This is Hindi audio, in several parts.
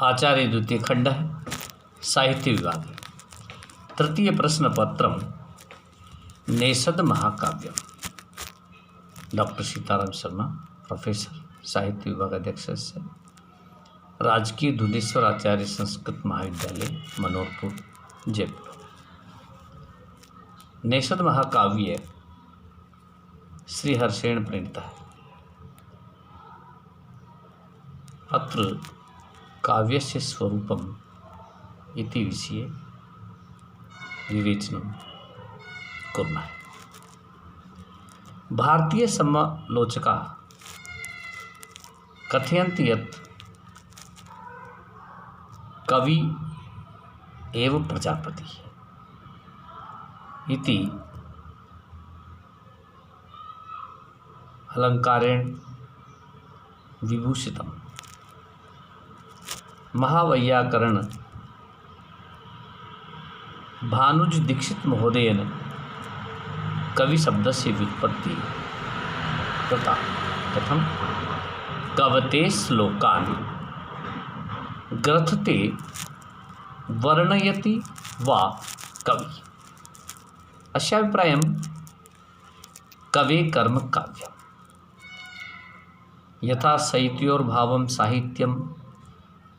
आचार्य द्वितीय खंड साहित्य विभाग तृतीय प्रश्न पत्रम नेषद महाकाव्य डॉक्टर सीताराम शर्मा प्रोफेसर साहित्य विभाग अध्यक्ष राजकीय धुलेश्वर आचार्य संस्कृत महाविद्यालय मनोहरपुर जयपुर। नेषद महाकाव्य श्री हर्षेण प्रणीतः अत्र काव्यस्य स्वरूपम् इति विषये विवेचनं कुर्मः। भारतीय समालोचकाः कथयन्ति यत् कवि एव प्रजापतिः इति अलंकारेण विभूषितम्। महावैयाकरण भानुज दीक्षित महोदयेन कवि शब्दस्य व्युत्पत्ति तथा कथं कवते श्लोकान् ग्रथते वर्णयति वा कवि अशाभिप्रायं कवे कर्म काव्यम् यथा शैत्योर्भावं साहित्यं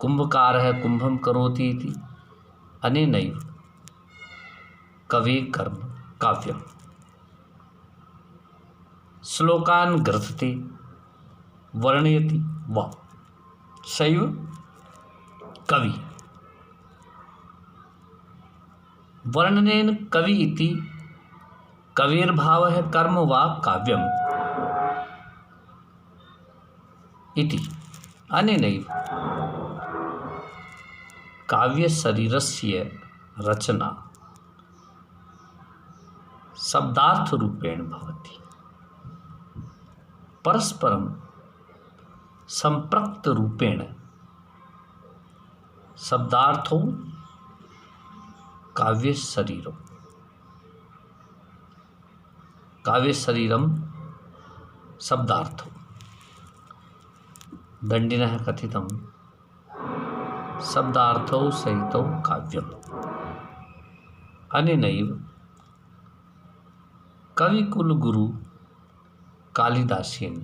कुंभकारः कुंभं करोति इति अनेनैव कवे कर्म काव्यम्। श्लोकान् ग्रथते वर्णयति वा सैव कवि। वर्णनेन कवि इति कवेर्भावः कर्म वा काव्यम् इति अनेनैव काव्य शरीरस्य रचना शब्दार्थ रूपेण भवति। परस्परं संप्रक्त रूपेण शब्दार्थो काव्य शरीरम शब्दार्थो दंडिनः कथितं शब्दार्थौ सहितौ काव्यम्। अनेनैव कविकुलगुरु कालिदासेन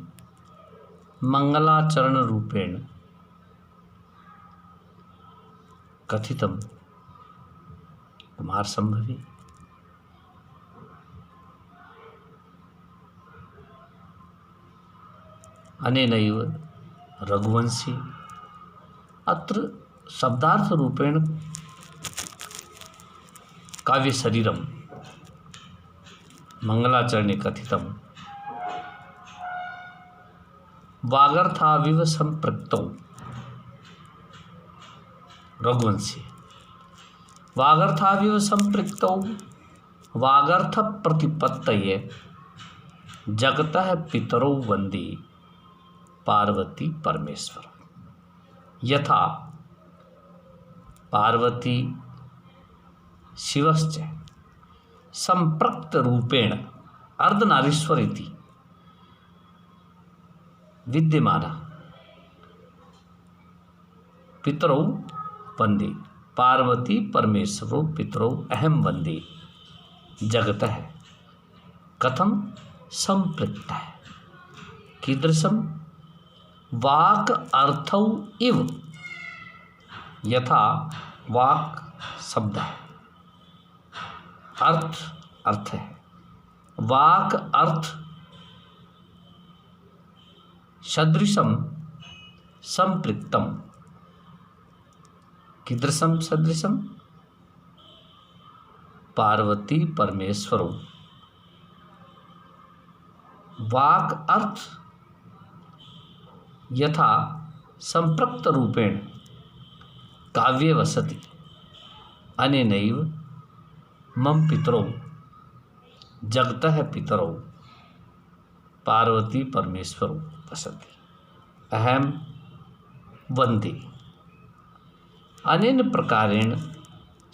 मंगलाचरण रूपेण कथितं कुमार संभवी। अनेनैव रघुवंशी अत्र शब्दार्थ रूपेण काव्य शरीरम मंगलाचरणे कथितं वागर्थाविव संपृक्तौ रघुवंशी वागर्थाविव संपृक्तौ वागर्थ प्रतिपत्तये जगतः पितरौ वन्दे पार्वती परमेश्वर। यथा पार्वती शिवश्च संप्रक्त रूपेण अर्धनारीश्वर इति विद्यमाना पितरौ वन्दे पार्वती परमेश्वरो पितरौ अहम वन्दे जगतः कथं संपृक्तः कीदृशं वाक् अर्थौ इव यथा वाक् शब्द है अर्थ है वाक् अर्थ सदृशं संपृक्तम कीदृशं सदृशं पार्वती परमेश्वरो वाक् अर्थ यथा संप्रक्त रूपेण काव्ये वसति अनेनैव मम पितरौ जगतः पितरौ पार्वती परमेश्वरौ वसति अहम वन्दे। अनेन प्रकारेण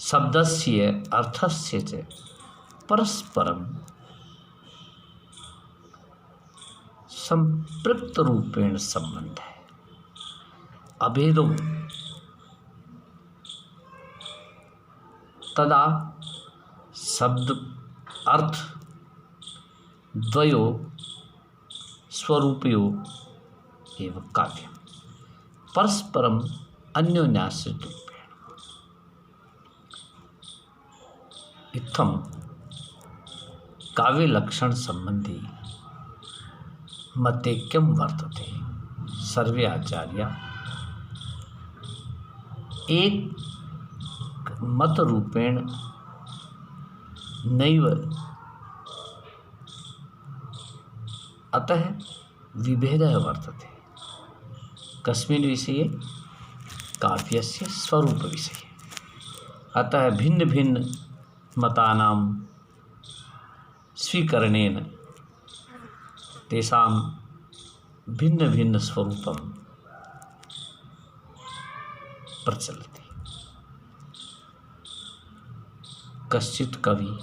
शब्दस्य अर्थस्य च परस्परं संपृक्त रूपेण संबंध है। अभेदो तदा शब्द अर्थ द्वयो स्वरूपयो एव काव्यम परस्परम अन्योन्याश्रित रूपेण। इत्थम काव्य लक्षण संबंधी मतैक्यम वर्तते। सर्वे आचार्या एक मत रूपेण नैव, अतः विभेदः वर्तते। कस्मिन् विषये? काव्यस्य स्वरूप विषये। अतः भिन्न भिन्न मतानां स्वीकरणेन तेषां भिन्न भिन्न स्वरूपं प्रचलति। कश्चित् कवि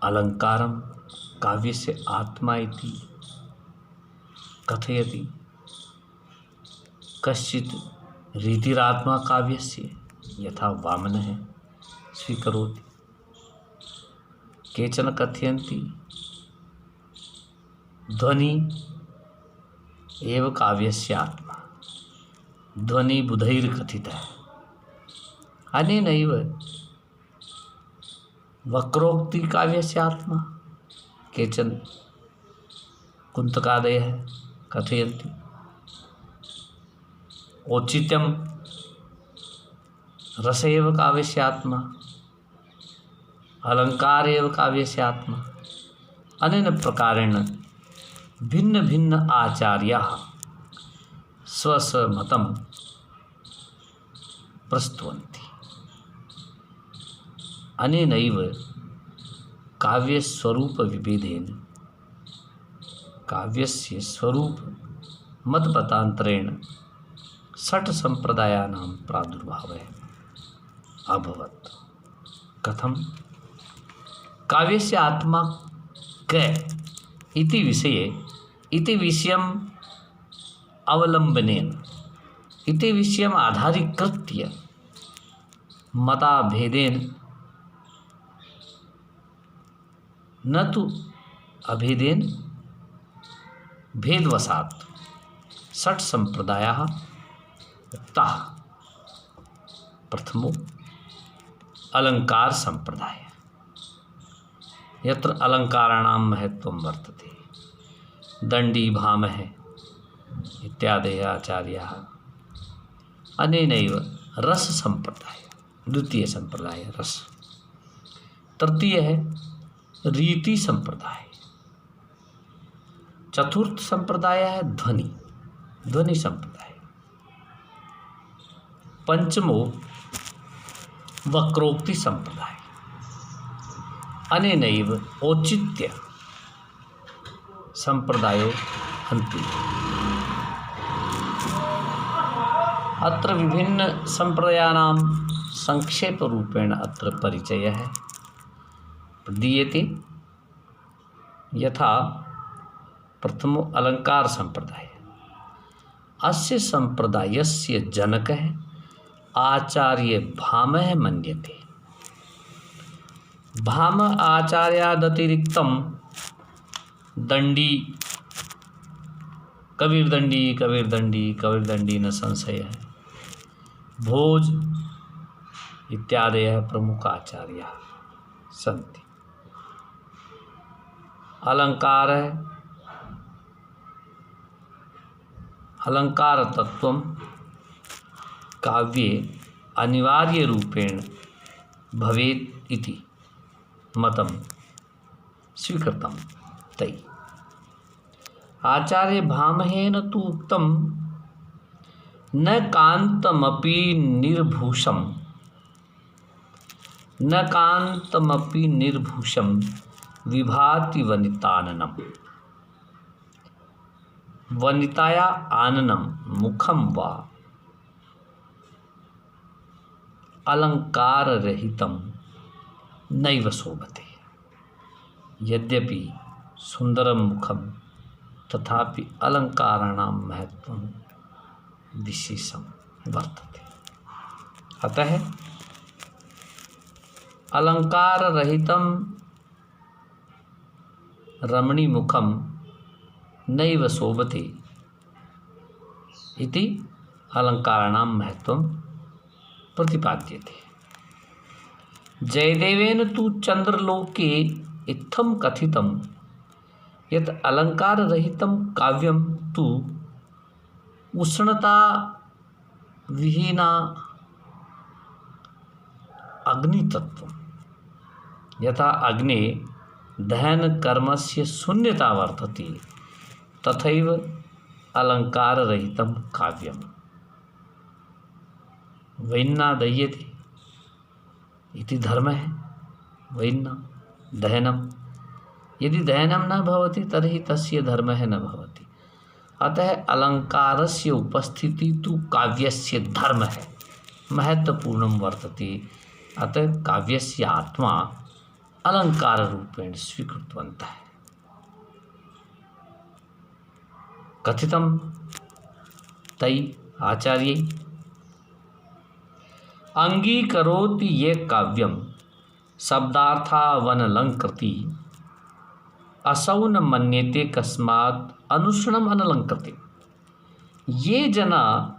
अलङ्कारं काव्यस्य आत्मा इति कथयति, कश्चित् रीतिरात्मा काव्यस्य यथा वामनः स्वीकरोति। केचन कथयन्ति ध्वनि एव काव्यस्य आत्मा, ध्वनि बुधैर्कथितः। अनेनैव वक्रोक्ति काव्यस्य आत्मा, केचन कुन्तकादयः कथयन्ति। औचित्यं रस एव काव्यस्य आत्मा, अलंकार एव काव्यस्य आत्मा। अनेन प्रकारेण भिन्न भिन्न आचार्याः स्वस्वमतं प्रस्तुवन्ति। अनेनैव काव्यस्वरूप विभेदेन काव्यस्य स्वरूप मतमतान्तरेण षट् संप्रदायानां प्रादुर्भावः अभवत्। कथं? काव्यस्य आत्मा क इति विषये इति विषयम् अवलम्बनेन इति विषयम् आधारीकृत्य मताभेदेन न तु अभेदेन भेदवशात् षट् संप्रदायाः उक्ताः। प्रथमो अलंकार संप्रदाय, यत्र अलंकाराणां महत्त्वं वर्तते। दण्डी भामह इत्यादयः आचार्याः। अनेनैव रस संप्रदाय, द्वितीय संप्रदाय रस। तृतीय है रीति संप्रदाय। चतुर्थ संप्रदाय है ध्वनि, ध्वनि संप्रदाय। पंचमो वक्रोक्ति संप्रदाय। अनेनैव औचित्य संप्रदायो हन्ति। अत्र विभिन्न संप्रदायानां संक्षेपरूपेण अत्र परिचयः दीयते। यथा प्रथमो अलंकार संप्रदाय। अस्य संप्रदायस्य जनकः आचार्य भामह मन्यते। भाम आचार्यादतिरिक्तं दण्डी, कबीरदण्डी कबीरदण्डी कबीरदण्डी न संशयः, भोज इत्यादयः प्रमुख आचार्याः सन्ति। अलङ्कारः अलङ्कारतत्त्वं काव्ये अनिवार्यरूपेण भवेत् इति मतं स्वीकृतं तैः। आचार्य भामहेन तु उक्तं न कान्तमपि निर्भूषं, न कान्तमपि निर्भूषं विभाति वनिताननम्। वनिताया आननं मुखं वा अलंकाररहितं नैव शोभते। यद्यपि सुंदरं मुखं तथापि अलंकाराणां महत्त्वं विशेषं वर्तते। अतः अलंकार रहितं रमणीमुखं नैव शोभते इति अलंकाराणां महत्वं प्रतिपाद्यते। जयदेवेन तु चंद्रलोके इत्थं कथितं यत् अलंकाररहितं काव्यं तु उष्णता विहीना अग्नितत्वं यथा अग्ने दहनकर्मस्य शून्यता वर्तते तथैव अलंकाररहितं काव्यं वैन्ना दह्यते इति धर्मः। वैन्ना दहनं, यदि दहनं न भवति तर्हि तस्य धर्मः न भवति। अतः अलंकारस्य उपस्थिति तु काव्यस्य धर्मः महत्वपूर्णं वर्तते। अतः काव्यस्य आत्मा अलंकाररूपेण स्वीकृतवन्तः। कथितं तै आचार्यै अंगीकरोति ये काव्यं शब्दार्थावनलंकृति असौ न मन्यते कस्मात् अनुष्णम अनलंकृते। ये जना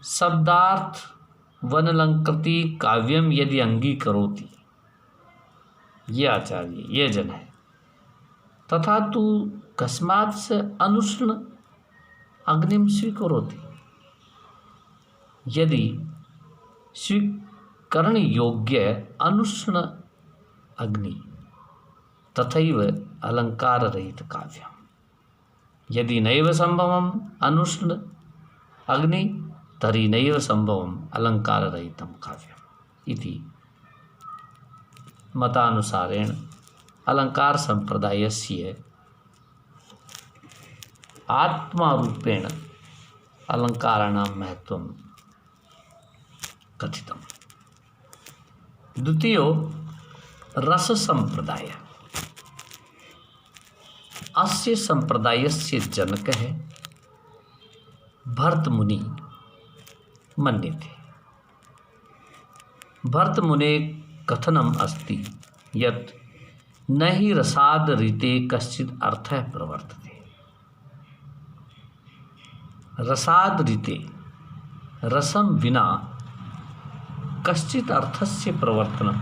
शब्दार्थ वनलंकृति काव्यम यदि अंगीकरोति, ये आचार्य ये जन है, तथा तु कस्मात् से अनुष्ण अग्निम स्वीकरोति। यदि स्वीकरण योग्य अनुष्ण अग्नि तथैव अलंकार रहित काव्यम। यदि नैव संभवम अनुष्ण अग्नि तर्हि नैव संभवम अलंकार रहितं काव्यम इति मतानुसारेण अलंकार संप्रदायस्य आत्मारूपेण अलंकाराणां महत्वं कथितम्। द्वितीयो रस संप्रदाय। अस्य संप्रदायस्य जनकः भर्तमुनि मन्यते। भर्तमुने कथनम् अस्ति यत् न हि रसाद रीते कश्चित् अर्थः प्रवर्तते। रसाद रीते रसं विना कश्चित् अर्थस्य प्रवर्तनं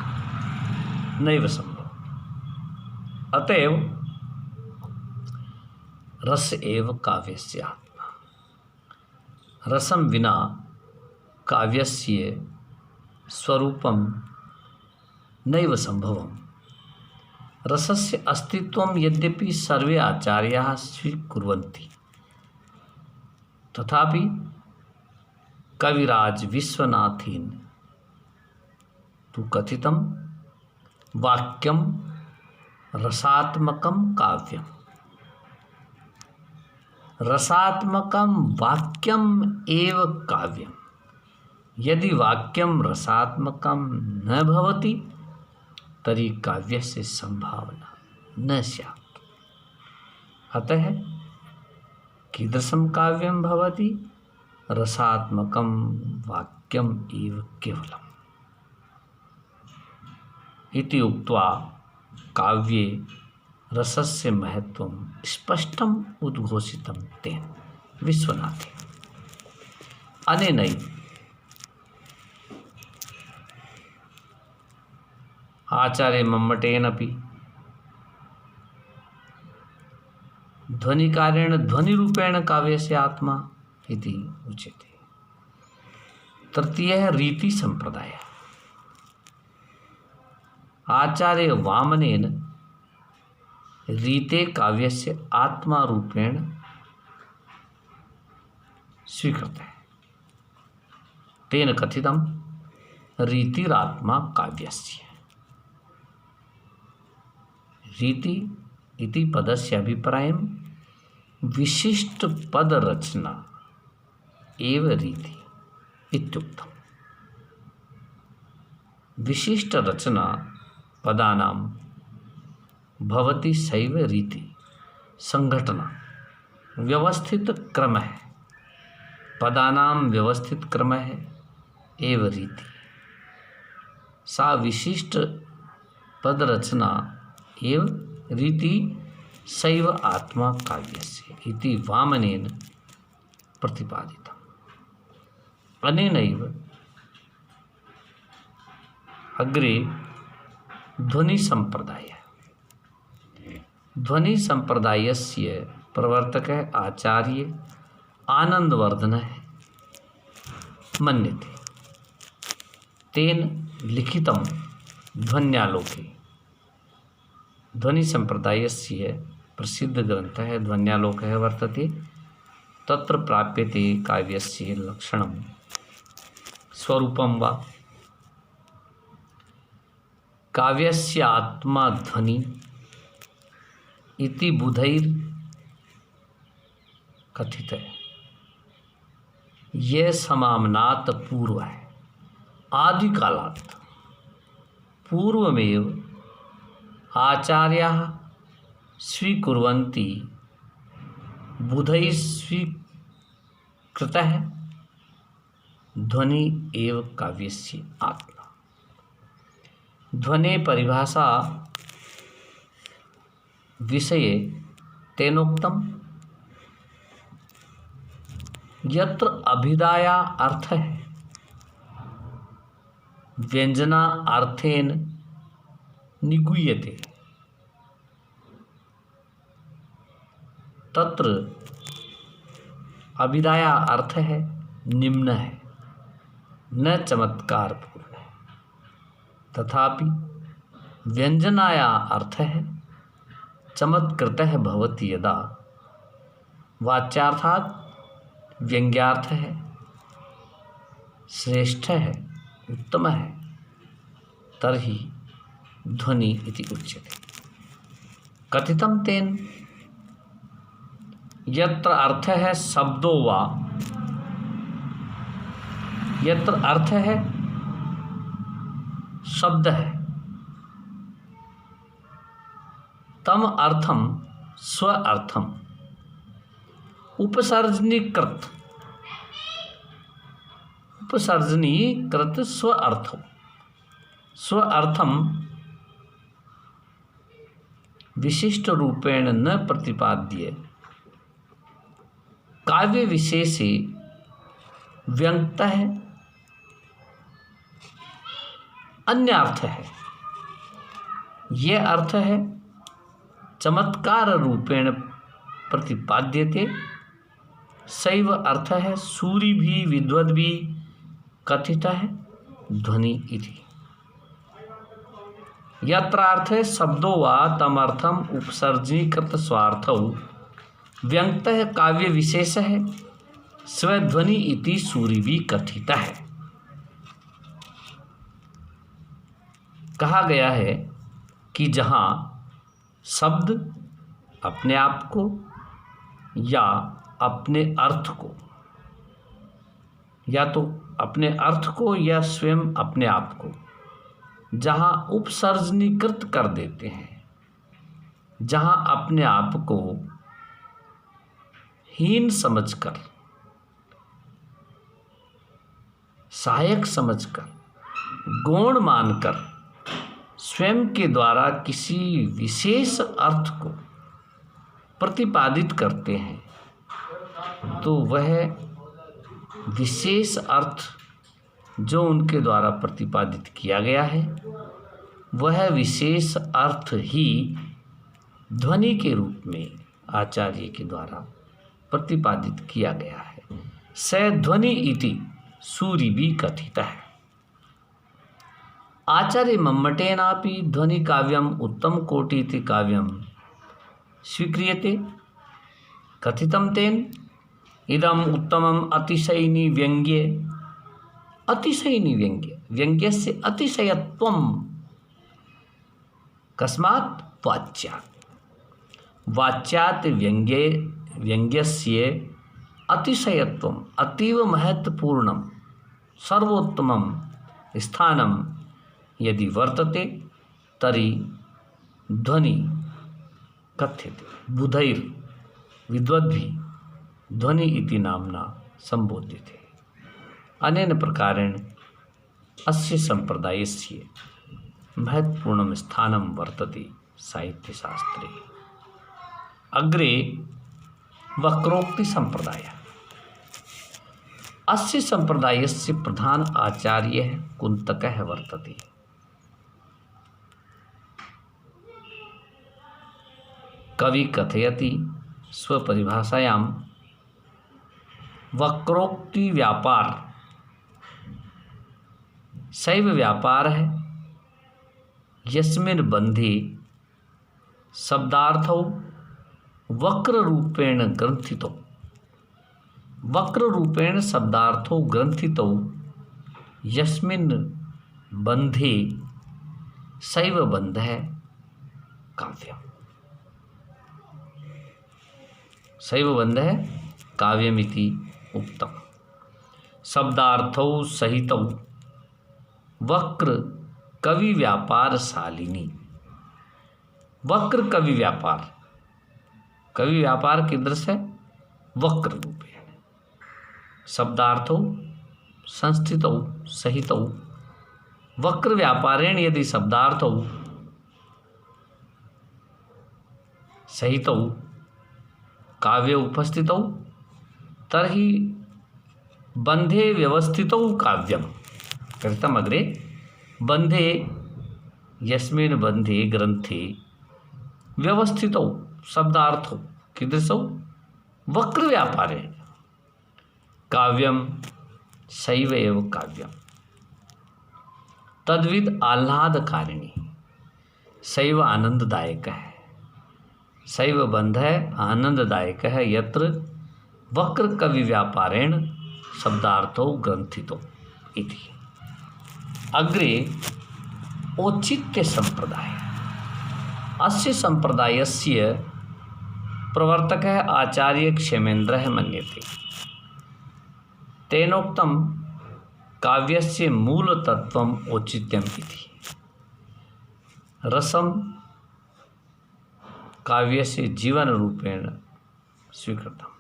नैव संभवम्। अतएव रस एव काव्यस्य आत्मा। रसं विना काव्यस्य स्वरूपं नैव संभवम्। रसस्य अस्तित्वं यद्यपि सर्वे आचार्याः स्वीकुर्वन्ति, तथापि कविराज विश्वनाथेन तु कथितं वाक्यं रसात्मकं काव्यम्। रसात्मकं वाक्यम एव काव्यम्। यदि वाक्यं रसात्मकं न भवति तर्हि काव्यस्य संभावना न स्यात्। अतः कीदृशं काव्यं भवति? रसात्मकं वाक्यम् एव केवलम् इति उक्त्वा काव्ये रसस्य महत्वं स्पष्टम् उद्घोषितं तेन विश्वनाथेन। अनेनैव आचार्य मम्मटेनपि ध्वनिकारेण ध्वनिरूपेण काव्यस्य आत्मा इति उच्यते। तृतीयः रीति संप्रदायः। आचार्य वामनेन रीते काव्यस्य आत्मा रूपेण स्वीकृतः। तेन कथितं रीतिरात्मा काव्यस्य। रीति इति पदस्य अभिप्रायं विशिष्ट पद रचना एव रीति इत्युक्तम्। विशिष्ट रचना पदानां भवति सैव रीति संघटना व्यवस्थित क्रमः। पदानां व्यवस्थित क्रमः एव रीति सा विशिष्ट पदरचना एव रीति सैव आत्मा काव्यस्य इति वामनेन प्रतिपादितम्। अनेनैव अग्रे ध्वनिसम्प्रदायस्य प्रवर्तकः आचार्य आनन्दवर्धनः मन्यते। तेन लिखितं ध्वन्यालोके, ध्वनिसम्प्रदायस्य प्रसिद्धग्रन्थः ध्वन्यालोकः वर्तते। तत्र प्राप्यते काव्यस्य लक्षणं स्वरूपं वा काव्यस्य आत्मा ध्वनि इति बुधैर कथित है। यह समामनात् पूर्व है। आदिकालात् पूर्वमेव आचार्याः स्वीकुर्वन्ति बुधैः स्वीकृतः ध्वनि एव काव्यस्य आत्मा। ध्वने परिभाषा विषये तेनोक्तम् यत्र अभिधाया अर्थः व्यंजना अर्थेन निगूयते तत्र अभिधाया अर्थ है निम्न है, न चमत्कारपूर्ण है। तथापि व्यंजनाया अर्थ है चमत्कृतः भवति यदा वाच्यार्थात् व्यंग्यार्थ है, श्रेष्ठ है, उत्तम है, तर्हि ध्वनि इति उच्यते। कथितं तेन यत्र अर्थ है शब्दो वा, यत्र अर्थ है शब्द है, तम अर्थम स्व अर्थम उपसर्जनीकृत स्व अर्थम स्व अर्थम विशिष्ट रूपेण न प्रतिपाद्य काव्य विशेषे व्यंग्यतः अन्य अर्थ है। यह अर्थ है चमत्कार रूपेण प्रतिपाद्यते, सैव अर्थ है सूरि भी विद्वद भी कथित है ध्वनि इति। यत्रार्थ शब्दो वा तमर्थम उपसर्जीकृत स्वार्थौ व्यंग्यतः काव्य विशेष है स्वध्वनि इति सूरि भी कथित है। कहा गया है कि जहाँ शब्द अपने आप को या अपने अर्थ को, या तो अपने अर्थ को या स्वयं अपने आप को जहाँ उपसर्जनीकृत कर देते हैं, जहाँ अपने आप को हीन समझकर, सहायक समझकर, गौण मानकर स्वयं के द्वारा किसी विशेष अर्थ को प्रतिपादित करते हैं, तो वह विशेष अर्थ जो उनके द्वारा प्रतिपादित किया गया है, वह विशेष अर्थ ही ध्वनि के रूप में आचार्य के द्वारा प्रतिपादित किया गया है। स ध्वनि इति सूरि भी कथित है। आचार्य मम्मटेनापि ध्वनि काव्यम उत्तम कोटि इति काव्यम स्वीक्रियते। कथितं तेन इदम उत्तमम अतिशयिनी व्यंग्ये, अतिशयिनी व्यंग्य, व्यंग्यस्य अतिशयत्वम कस्मात् वाच्यात्, वाच्यात् व्यंग्यस्य अतिशयत्वम अतीव महत्वपूर्णम सर्वोत्तमम स्थानम यदि वर्तते तरी ध्वनि कथ्यते। बुधैर विद्वद्भिः ध्वनि इति नाम्ना संबोध्यते। अनेन प्रकारेण अस्य संप्रदायस्य महत्वपूर्णं स्थानं वर्तते साहित्यशास्त्रे। अग्रे वक्रोक्तिसम्प्रदायः। अस्य संप्रदायस्य प्रधान आचार्यः कुन्तकः वर्तते। कवि कथयति स्वपरिभाषायां वक्रोक्ति व्यापार सैव व्यापारः यस्मिन् बन्धे शब्दार्थौ वक्ररूपेण ग्रन्थितौ वक्ररूपेण शब्दार्थौ ग्रन्थितौ यस्मिन् बन्धे सैव बन्धः काव्यम्। सैव बन्धः काव्यमिति उक्तम्। शब्दार्थौ सहितौ वक्र कवि व्यापार शालिनी। वक्र कवि व्यापार कीदृश है? वक्र रूपेण। शब्दार्थौ संस्थितौ सहितौ वक्र व्यापारेण यदि शब्दार्थौ सहितौ काव्ये उपस्थितौ तर्हि बन्धे व्यवस्थितौ काव्यम्। कथितम् अग्रे बन्धे यस्मिन् बन्धे ग्रन्थे व्यवस्थितौ शब्दार्थौ कीदृशौ वक्र व्यापारेण काव्यं सैव एव काव्यम्। तद्विद आह्लादकारिणी सैव आनंददायकः। सैव बन्धः आनंददायकः यत्र वक्र कवि व्यापारेण शब्दार्थौ ग्रन्थितौ इति। अग्रे औचित्य संप्रदाय। अस्य संप्रदायस्य प्रवर्तकः आचार्य क्षेमेन्द्रः मन्यते। तेनोक्तं काव्यस्य मूलतत्त्वम् औचित्यम् इति। रसं काव्यस्य जीवनरूपेण स्वीकृतम्।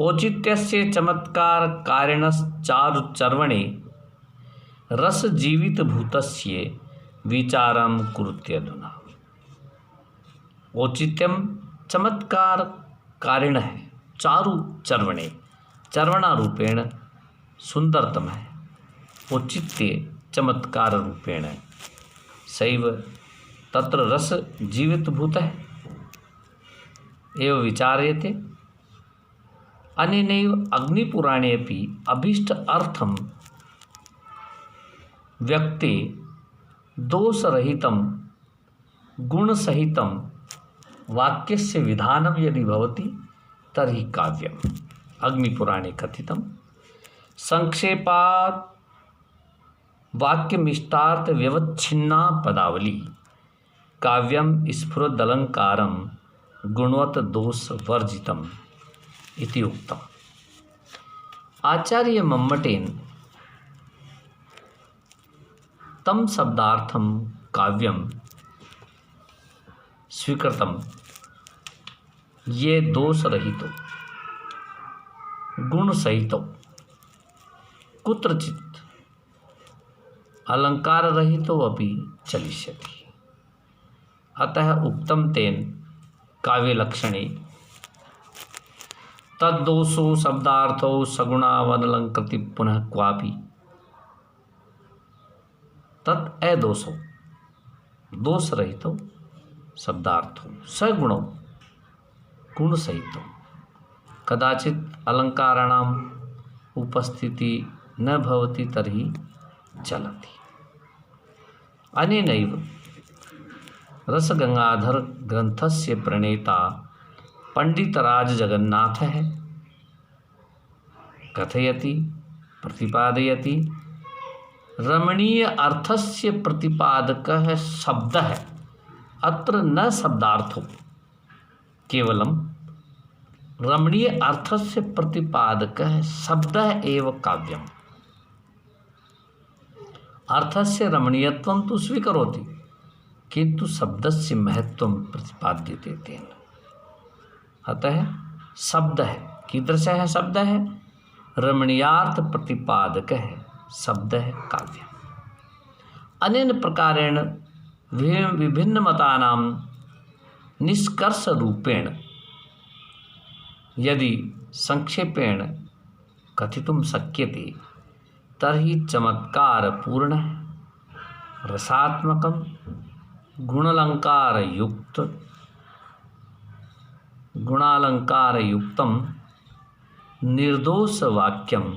औचित्यस्य चमत्कारकारिणश्चारुचर्वणे रसजीवितभूतस्य विचारं कुरुते अधुना। औचित्यं चमत्कारकारिणः चारुचर्वणे चर्वणारूपेण सुन्दरतमः औचित्ये चमत्काररूपेण सैव तत्र रस जीवितभूतः एव विचार्यते। अनेनैव अग्निपुराणे अपि अभीष्ट अर्थं व्यक्ते दोषरहितं गुणसहितं वाक्यस्य विधानं यदि भवति तर्हि काव्यम्। अग्निपुराणे कथितं संक्षेपात् वाक्यमिष्टार्थ व्यवच्छिन्ना पदावली काव्यं स्फुरदलङ्कारं गुणवत् दोषवर्जितम् इति उक्तम्। आचार्य मम्मटेन तं शब्दार्थं काव्यं स्वीकृतं ये दोषरहितो गुणसहितो कुत्रचित् अलङ्काररहितो अपि चलिष्यति। अतः उक्तं तेन काव्यलक्षणे तद्दोषो शब्दार्थो सगुणावनलङ्कृति पुनः क्वापि तत् अदोषो दोषरहितो शब्दार्थो सगुणो गुणसहितो कदाचित् अलङ्काराणाम् उपस्थिति न भवति तर्हि चलति। अनेनैव रसगंगाधर ग्रंथस्य प्रणेता पंडितराज जगन्नाथः कथयति प्रतिपादयति रमणीय अर्थस्य प्रतिपादकः शब्दः अत्र न शब्दार्थो केवलं रमणीय अर्थस्य प्रतिपादकः शब्दः एव काव्यम्। अर्थस्य रमणीयत्वं तु स्वीकरोति किन्तु शब्दस्य महत्त्वं प्रतिपाद्यते तेन। अतः शब्दः कीदृशः शब्दः रमणीयार्थ प्रतिपादकः शब्द है काव्य। अनेन प्रकारेण विभिन्नमतानां निष्कर्षरूपेण यदि संक्षेपेण कथितुं शक्यते तर्हि चमत्कारपूर्णः रसात्मकं गुणालंकारयुक्तं निर्दोषवाक्यम्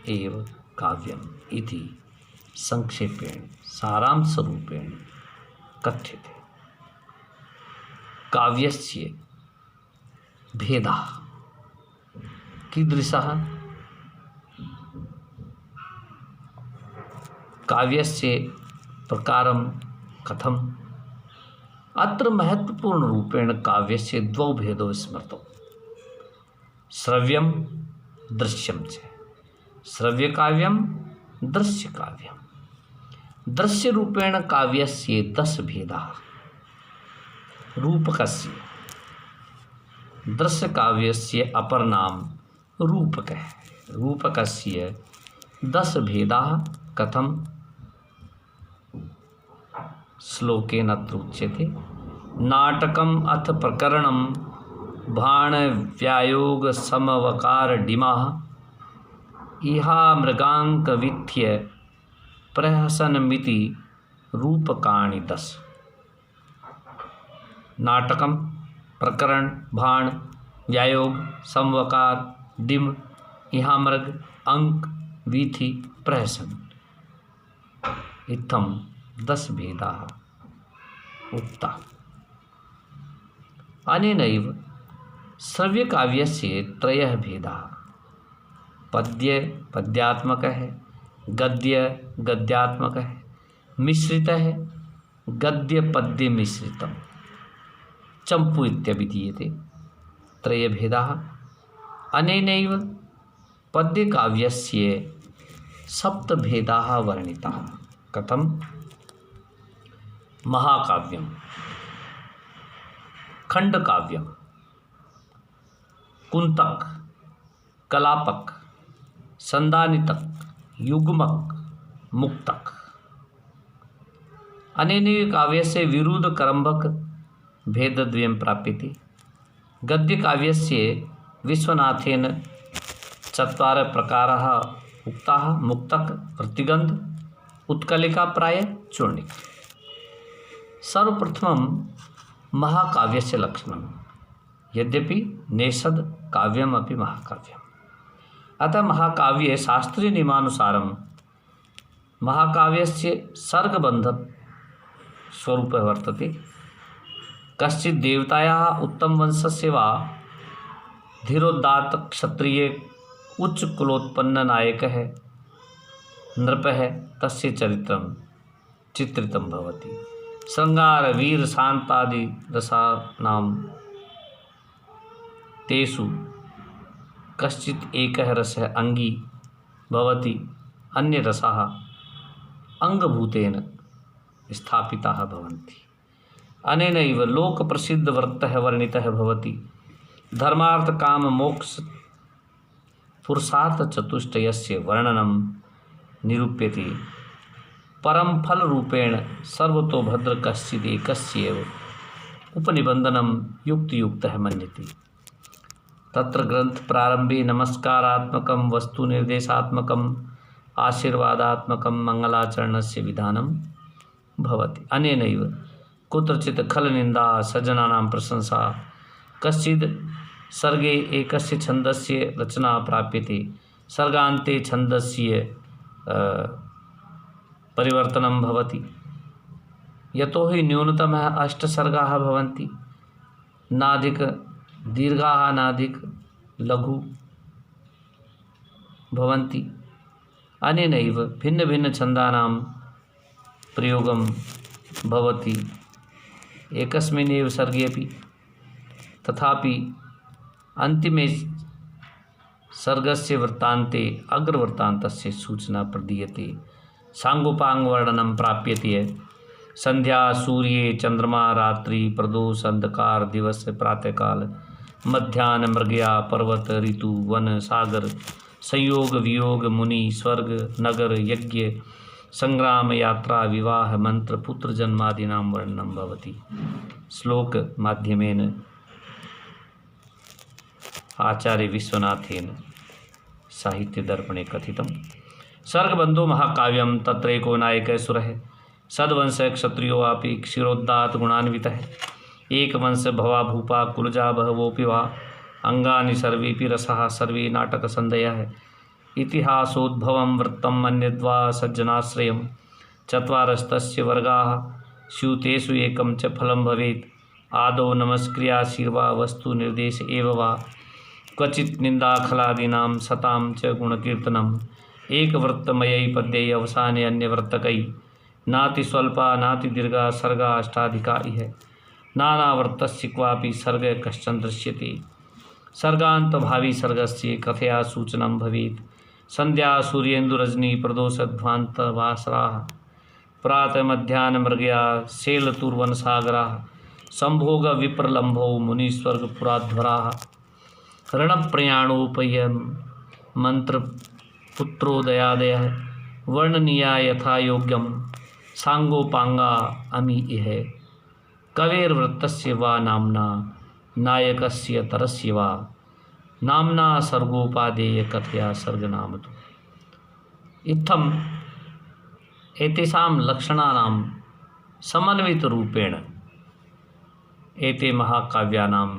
एव काव्यम् इति संक्षेपेण सारांशरूपेण कथ्यते। काव्यस्य भेदः कीदृशः? काव्यस्य प्रकारं कथम्? अत्र महत्वपूर्णरूपेण काव्यस्य द्वौ भेदौ स्मृतौ, श्रव्यं दृश्यं च। श्रव्यकाव्यं दृश्यकाव्यं। दृश्यरूपेण काव्यस्य 10 भेदाः। रूपकस्य दृश्यकाव्यस्य अपर नाम रूपकः। रूपकस्य 10 भेदाः कथं? श्लोकेन अत्र उच्यते। नाटकम् अथ प्रकरणं भाणव्यायोग समवकारडिमाः इहा मृगाङ्कविथ्य प्रहसनमिति रूपकाणि 10। नाटकम, प्रकरण, भाण, व्यायोग, समवकार, डिम, इहामृग, अंक, वीथि, प्रहसन इत्थं 10 भेदाः उक्ताः। अनेनैव श्रव्यकाव्यस्य 3 भेदाः। पद्य पद्यात्मकः, गद्य गद्यात्मकः, मिश्रितः गद्य पद्य मिश्रितम् चंपू इत्यभिधीयते। 3 भेदाः। अनेनैव पद्यकाव्यस्य 7 भेदाः वर्णिताः। कथं? महाकाव्यं, खंडकाव्यं, कुंतक, कलापक, संदानितक, युग्मक, मुक्तक। अनेनैव काव्यस्य विरुद्धकरम्बक भेदद्वयं प्राप्यते। गद्यकाव्यस्य विश्वनाथेन 4 प्रकाराः उक्ताः। मुक्तक, प्रतिगंध, उत्कलिका, प्राय चूर्णिक। सर्वप्रथमं महाकाव्यस्य लक्षणं। यद्यपि नेषद काव्यमपि महाकाव्यम्। अतः महाकाव्ये शास्त्रीय नियमानुसारं महाकाव्यस्य सर्गबन्ध स्वरूपः वर्तते। कश्चित् देवतायाः उत्तमवंशस्य वा धीरोदात्त क्षत्रिय उच्चकुलोत्पन्ननायकः नृपः तस्य चरित्रं चित्रितं भवति। श्रृंगार वीर शांतादि रसानां तेषु कश्चित् एकः रसः अंगी भवति, अन्य रसाः अंगभूतेन स्थापिताः भवन्ति। अनेनैव लोकप्रसिद्धव्रतः वर्णितः भवति। धर्मार्थ काम मोक्ष पुरुषार्थ चतुष्टयस्य वर्णनं निरूप्यते। परम फल रूपेण सर्वतोभद्र कश्चित् एकस्यैव उपनिबंधनं युक्तियुक्तः मन्यते। तत्र ग्रंथ प्रारंभे नमस्कारात्मकं वस्तु निर्देशात्मकं आशीर्वादात्मकं मंगलाचरणस्य विधानं भवति। अनेनैव कुत्रचित् खलनिन्दा सज्जनानां प्रशंसा कश्चित् सर्गे एकस्य छन्दस्य रचना प्राप्यते। सर्गान्ते छन्दस्य परिवर्तनं भवति। यतो हि न्यूनतमः 8 सर्गाः भवन्ति। नाधिक दीर्घाः नाधिक लघु भवन्ति। अनेनैव भिन्नभिन्नछन्दानां प्रयोगं भवति एकस्मिन्नेव सर्गेऽपि। तथापि अन्तिमे सर्गस्य वृत्तान्ते अग्रवृत्तान्तस्य सूचना प्रदीयते। सांगोपांगवर्णनं प्राप्यते। संध्या सूर्ये चंद्रमा रात्रि प्रदोष अंधकार दिवस प्रातःकाल मध्याह्न मृगया पर्वत ऋतु वन सागर संयोग वियोग मुनि स्वर्ग नगर यज्ञ संग्राम यात्रा विवाह मंत्र पुत्र जन्मादीनां वर्णनं भवति। श्लोक माध्यमेन आचार्य विश्वनाथेन साहित्य दर्पणे कथितम्। सर्गबन्धो महाकाव्यं तत्रैको नायकः सुरः सद्वंशः क्षत्रियो अपि क्षीरोदात्त गुणान्वितः एकवंश भवा भूपा कुलजा बहवोऽपि वा अंगानि सर्वेऽपि रसाः सर्वे नाटकसन्धयः इतिहासोद्भवं वृत्तम् अन्यद्वा सज्जनाश्रयं चत्वारस्तस्य वर्गाः स्युतेषु एकं च फलं भवेत् आदौ नमस्क्रियाशीर्वा वस्तु निर्देश एव वा क्वचित् निन्दाखलादीनां सतां च गुणकीर्तनम् एकवृत्तमयै पद्ये अवसाने अन्यवर्तकै नाति स्वल्पा नाति दीर्घा सर्गा अष्टाधिका इह नानावर्तस्य क्वापि सर्गः कश्चन दृश्यते सर्गान्तभावी सर्गस्य कथया सूचनं भवेत् संध्या सूर्येन्दुरजनी प्रदोषध्वान्तवासराः प्रातमध्याह्नमृगया शैलतुर्वनसागराः संभोगविप्रलम्भौ मुनिस्वर्गपुराध्वराः रणप्रयाणोपयं मन्त्रपुत्रोदयादयः वर्णनीया यथा योग्यं सांगोपांगा अमी इह कवेर्वृत्तस्य वा नाम्ना नायकस्य तरस्य वा नाम्ना सर्गोपादेय कथया सर्गनामतु। इत्थम एतेषां लक्षणानां समन्वितरूपेण एते महाकाव्यानां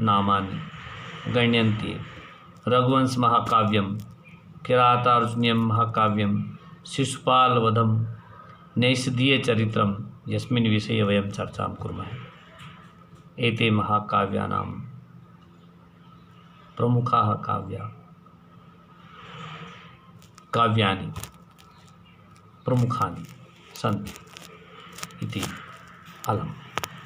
नामानि गण्यन्ते। रघुवंश महाकाव्यं किरातार्जुनीयं महाकाव्यं शिशुपालवधं नैषधीयचरित्रं यस्मिन् विषये वयं चर्चां कुर्मः। एते महाकाव्यानां प्रमुखाः काव्यानि प्रमुखानि सन्ति इति अलम्।